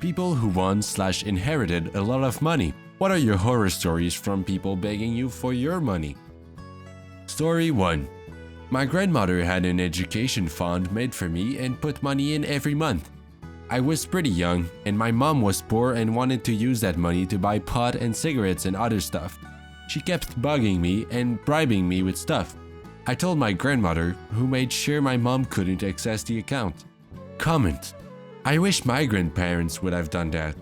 People who won/inherited a lot of money. What are your horror stories from people begging you for your money? Story 1. My grandmother had an education fund made for me and put money in every month. I was pretty young, and my mom was poor and wanted to use that money to buy pot and cigarettes and other stuff. She kept bugging me and bribing me with stuff. I told my grandmother, who made sure my mom couldn't access the account. Comment: I wish my grandparents would have done that.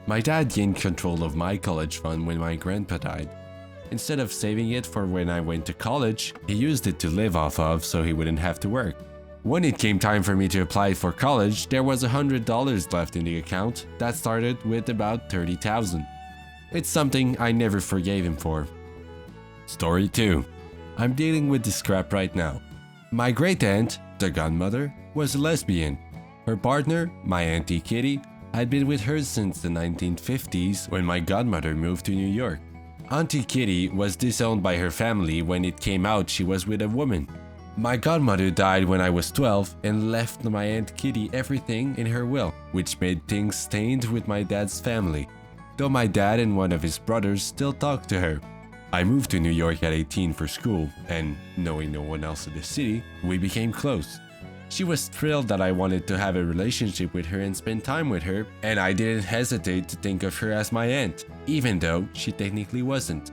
My dad gained control of my college fund when my grandpa died. Instead of saving it for when I went to college, he used it to live off of so he wouldn't have to work. When it came time for me to apply for college, there was $100 left in the account that started with about $30,000. It's something I never forgave him for. Story 2. I'm dealing with this crap right now. My great aunt, the godmother, was a lesbian. Her partner, my Auntie Kitty, had been with her since the 1950s when my godmother moved to New York. Auntie Kitty was disowned by her family when it came out she was with a woman. My godmother died when I was 12 and left my Aunt Kitty everything in her will, which made things stained with my dad's family, though my dad and one of his brothers still talk to her. I moved to New York at 18 for school, and knowing no one else in the city, we became close. She was thrilled that I wanted to have a relationship with her and spend time with her, and I didn't hesitate to think of her as my aunt, even though she technically wasn't.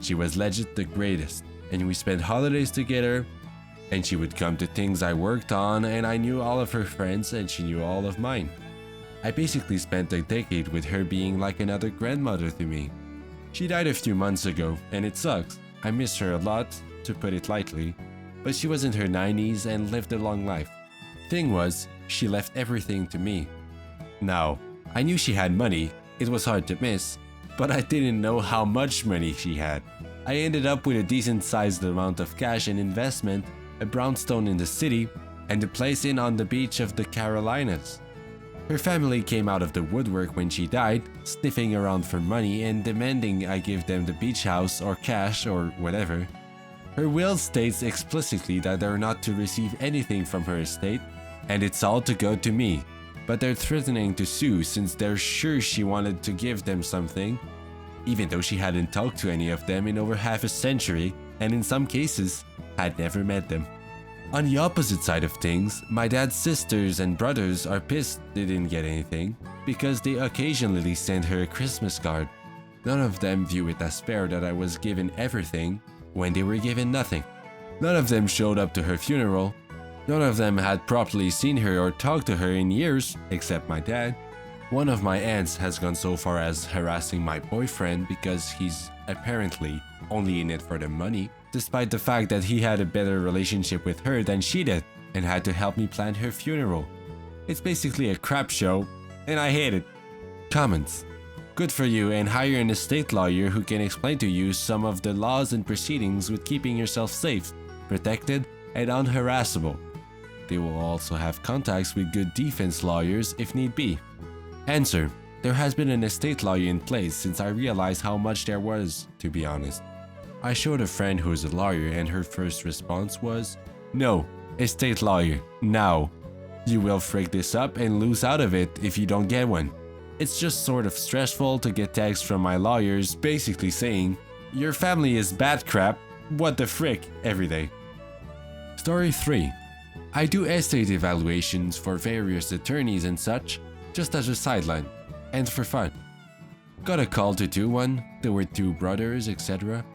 She was legit the greatest, and we spent holidays together, and she would come to things I worked on, and I knew all of her friends and she knew all of mine. I basically spent a decade with her being like another grandmother to me. She died a few months ago, and it sucks. I miss her a lot, to put it lightly, but she was in her 90s and lived a long life. Thing was, she left everything to me. Now, I knew she had money, it was hard to miss, but I didn't know how much money she had. I ended up with a decent sized amount of cash and investment, a brownstone in the city, and a place in on the beach of the Carolinas. Her family came out of the woodwork when she died, sniffing around for money and demanding I give them the beach house or cash or whatever. Her will states explicitly that they're not to receive anything from her estate, and it's all to go to me, but they're threatening to sue since they're sure she wanted to give them something, even though she hadn't talked to any of them in over half a century, and in some cases, had never met them. On the opposite side of things, my dad's sisters and brothers are pissed they didn't get anything, because they occasionally send her a Christmas card. None of them view it as fair that I was given everything when they were given nothing. None of them showed up to her funeral. None of them had properly seen her or talked to her in years, except my dad. One of my aunts has gone so far as harassing my boyfriend because he's apparently only in it for the money, despite the fact that he had a better relationship with her than she did and had to help me plan her funeral. It's basically a crap show, and I hate it. Comments: good for you, and hire an estate lawyer who can explain to you some of the laws and proceedings with keeping yourself safe, protected, and unharassable. They will also have contacts with good defense lawyers if need be. Answer: there has been an estate lawyer in place since I realized how much there was, to be honest. I showed a friend who's a lawyer and her first response was, "No, estate lawyer, now. You will freak this up and lose out of it if you don't get one." It's just sort of stressful to get texts from my lawyers basically saying, "Your family is bad crap, what the frick," every day. Story 3. I do estate evaluations for various attorneys and such, just as a sideline, and for fun. Got a call to do one, there were 2 brothers, etc.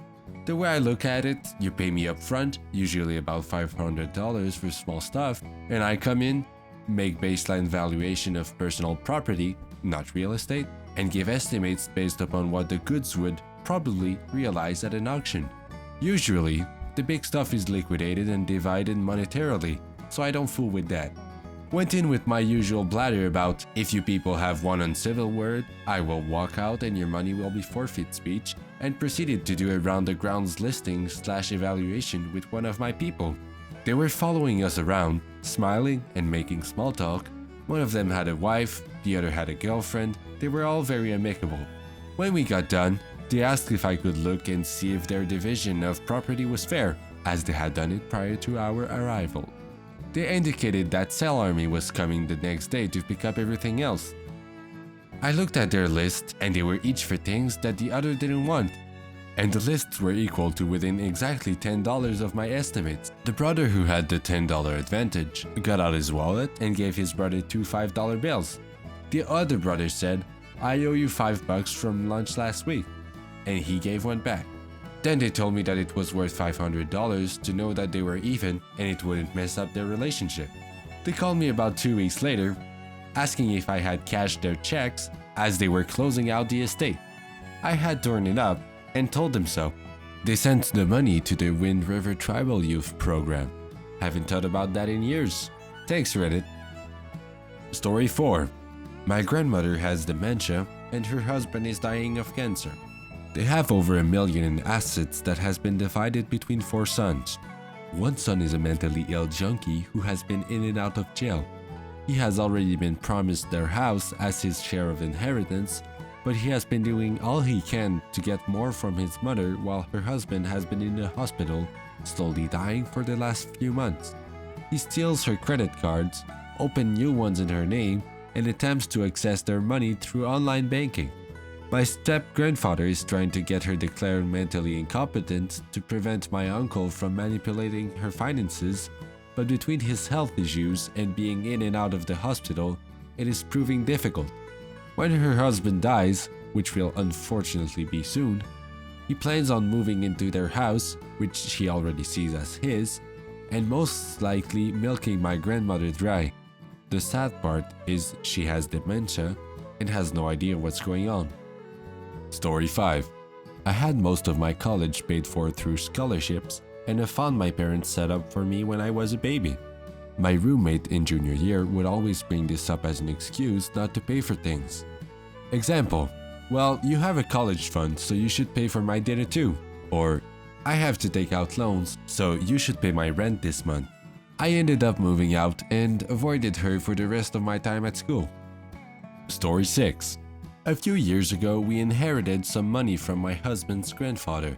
The way I look at it, you pay me up front, usually about $500 for small stuff, and I come in, make baseline valuation of personal property, not real estate, and give estimates based upon what the goods would probably realize at an auction. Usually, the big stuff is liquidated and divided monetarily, so I don't fool with that. Went in with my usual blather about, "If you people have one uncivil word, I will walk out and your money will be forfeit" speech, and proceeded to do a round the grounds listing / evaluation with one of my people. They were following us around, smiling and making small talk. One of them had a wife, the other had a girlfriend. They were all very amicable. When we got done, they asked if I could look and see if their division of property was fair, as they had done it prior to our arrival. They indicated that Cell Army was coming the next day to pick up everything else. I looked at their list and they were each for things that the other didn't want. And the lists were equal to within exactly $10 of my estimates. The brother who had the $10 advantage got out his wallet and gave his brother two $5 bills. The other brother said, "I owe you $5 from lunch last week," and he gave one back. Then they told me that it was worth $500 to know that they were even and it wouldn't mess up their relationship. They called me about 2 weeks later, asking if I had cashed their checks as they were closing out the estate. I had torn it up and told them so. They sent the money to the Wind River Tribal Youth Program. Haven't thought about that in years. Thanks, Reddit. Story 4. My grandmother has dementia and her husband is dying of cancer. They have over $1 million in assets that has been divided between 4 sons. One son is a mentally ill junkie who has been in and out of jail. He has already been promised their house as his share of inheritance, but he has been doing all he can to get more from his mother while her husband has been in the hospital, slowly dying for the last few months. He steals her credit cards, opens new ones in her name, and attempts to access their money through online banking. My step-grandfather is trying to get her declared mentally incompetent to prevent my uncle from manipulating her finances, but between his health issues and being in and out of the hospital, it is proving difficult. When her husband dies, which will unfortunately be soon, he plans on moving into their house, which she already sees as his, and most likely milking my grandmother dry. The sad part is she has dementia and has no idea what's going on. Story 5. I had most of my college paid for through scholarships and a fund my parents set up for me when I was a baby. My roommate in junior year would always bring this up as an excuse not to pay for things. Example, "Well, you have a college fund, so you should pay for my dinner too." Or, "I have to take out loans, so you should pay my rent this month." I ended up moving out and avoided her for the rest of my time at school. Story 6. A few years ago, we inherited some money from my husband's grandfather.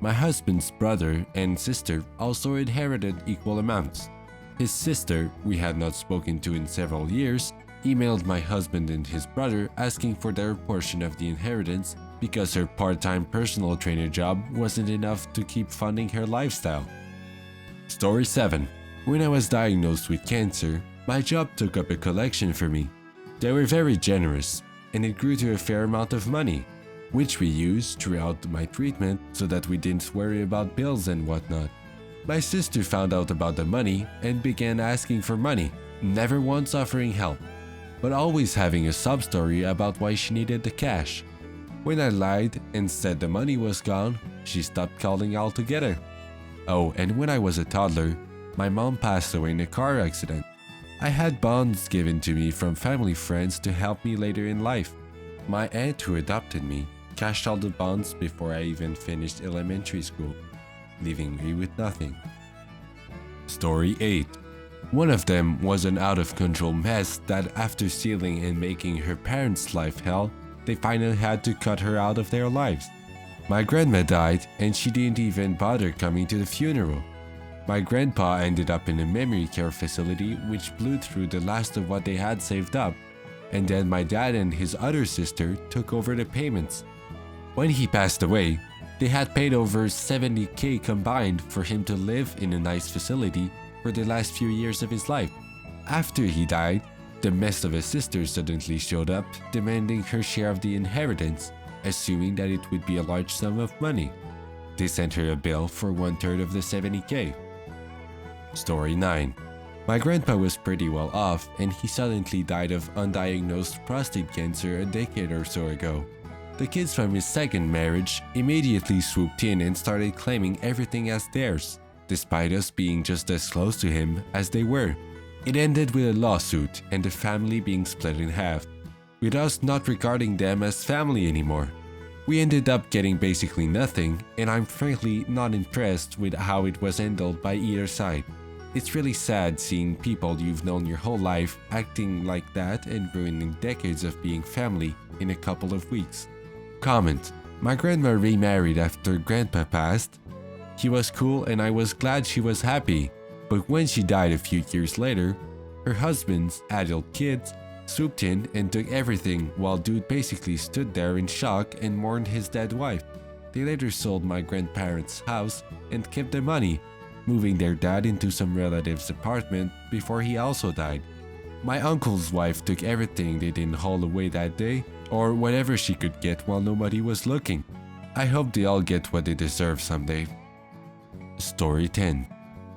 My husband's brother and sister also inherited equal amounts. His sister, we had not spoken to in several years, emailed my husband and his brother asking for their portion of the inheritance because her part-time personal trainer job wasn't enough to keep funding her lifestyle. Story 7. When I was diagnosed with cancer, my job took up a collection for me. They were very generous, and it grew to a fair amount of money, which we used throughout my treatment so that we didn't worry about bills and whatnot. My sister found out about the money and began asking for money, never once offering help, but always having a sub-story about why she needed the cash. When I lied and said the money was gone, she stopped calling altogether. Oh, and when I was a toddler, my mom passed away in a car accident. I had bonds given to me from family friends to help me later in life. My aunt who adopted me cashed all the bonds before I even finished elementary school, leaving me with nothing. Story 8. One of them was an out-of-control mess that after stealing and making her parents' life hell, they finally had to cut her out of their lives. My grandma died and she didn't even bother coming to the funeral. My grandpa ended up in a memory care facility which blew through the last of what they had saved up, and then my dad and his other sister took over the payments. When he passed away, they had paid over $70,000 combined for him to live in a nice facility for the last few years of his life. After he died, the mess of a sister suddenly showed up, demanding her share of the inheritance, assuming that it would be a large sum of money. They sent her a bill for 1/3 of the $70,000. Story 9. My grandpa was pretty well off and he suddenly died of undiagnosed prostate cancer a decade or so ago. The kids from his second marriage immediately swooped in and started claiming everything as theirs, despite us being just as close to him as they were. It ended with a lawsuit and the family being split in half, with us not regarding them as family anymore. We ended up getting basically nothing, and I'm frankly not impressed with how it was handled by either side. It's really sad seeing people you've known your whole life acting like that and ruining decades of being family in a couple of weeks. Comment: my grandma remarried after grandpa passed. He was cool and I was glad she was happy, but when she died a few years later, her husband's adult kids swooped in and took everything while dude basically stood there in shock and mourned his dead wife. They later sold my grandparents' house and kept the money, moving their dad into some relative's apartment before he also died. My uncle's wife took everything they didn't haul away that day, or whatever she could get while nobody was looking. I hope they all get what they deserve someday. Story 10.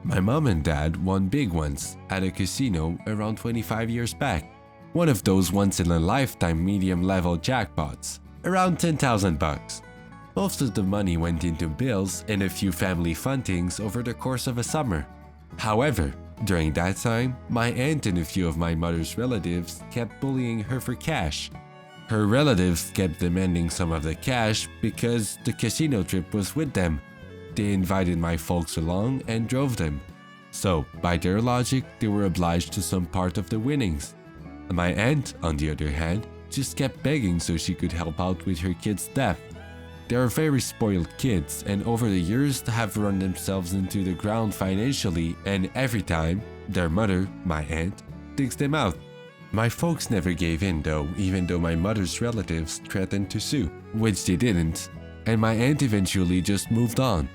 My mom and dad won big ones at a casino around 25 years back. One of those once-in-a-lifetime medium-level jackpots, around 10,000 bucks. Most of the money went into bills and a few family fun things over the course of a summer. However, during that time, my aunt and a few of my mother's relatives kept bullying her for cash. Her relatives kept demanding some of the cash because the casino trip was with them. They invited my folks along and drove them. So, by their logic, they were obliged to some part of the winnings. My aunt, on the other hand, just kept begging so she could help out with her kids' debt. They are very spoiled kids and over the years have run themselves into the ground financially, and every time, their mother, my aunt, digs them out. My folks never gave in though, even though my mother's relatives threatened to sue, which they didn't, and my aunt eventually just moved on.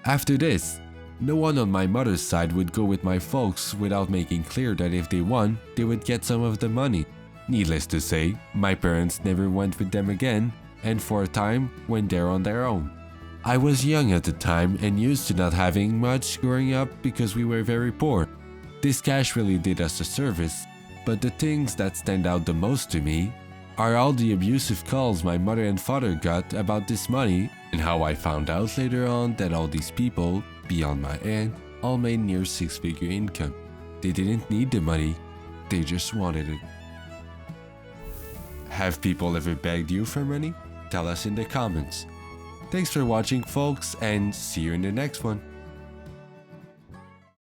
After this, no one on my mother's side would go with my folks without making clear that if they won, they would get some of the money. Needless to say, my parents never went with them again, and for a time went there on their own. I was young at the time and used to not having much growing up because we were very poor. This cash really did us a service, but the things that stand out the most to me are all the abusive calls my mother and father got about this money, and how I found out later on that all these people, beyond my aunt, all made near six-figure income. They didn't need the money, they just wanted it. Have people ever begged you for money? Tell us in the comments. Thanks for watching folks, and see you in the next one.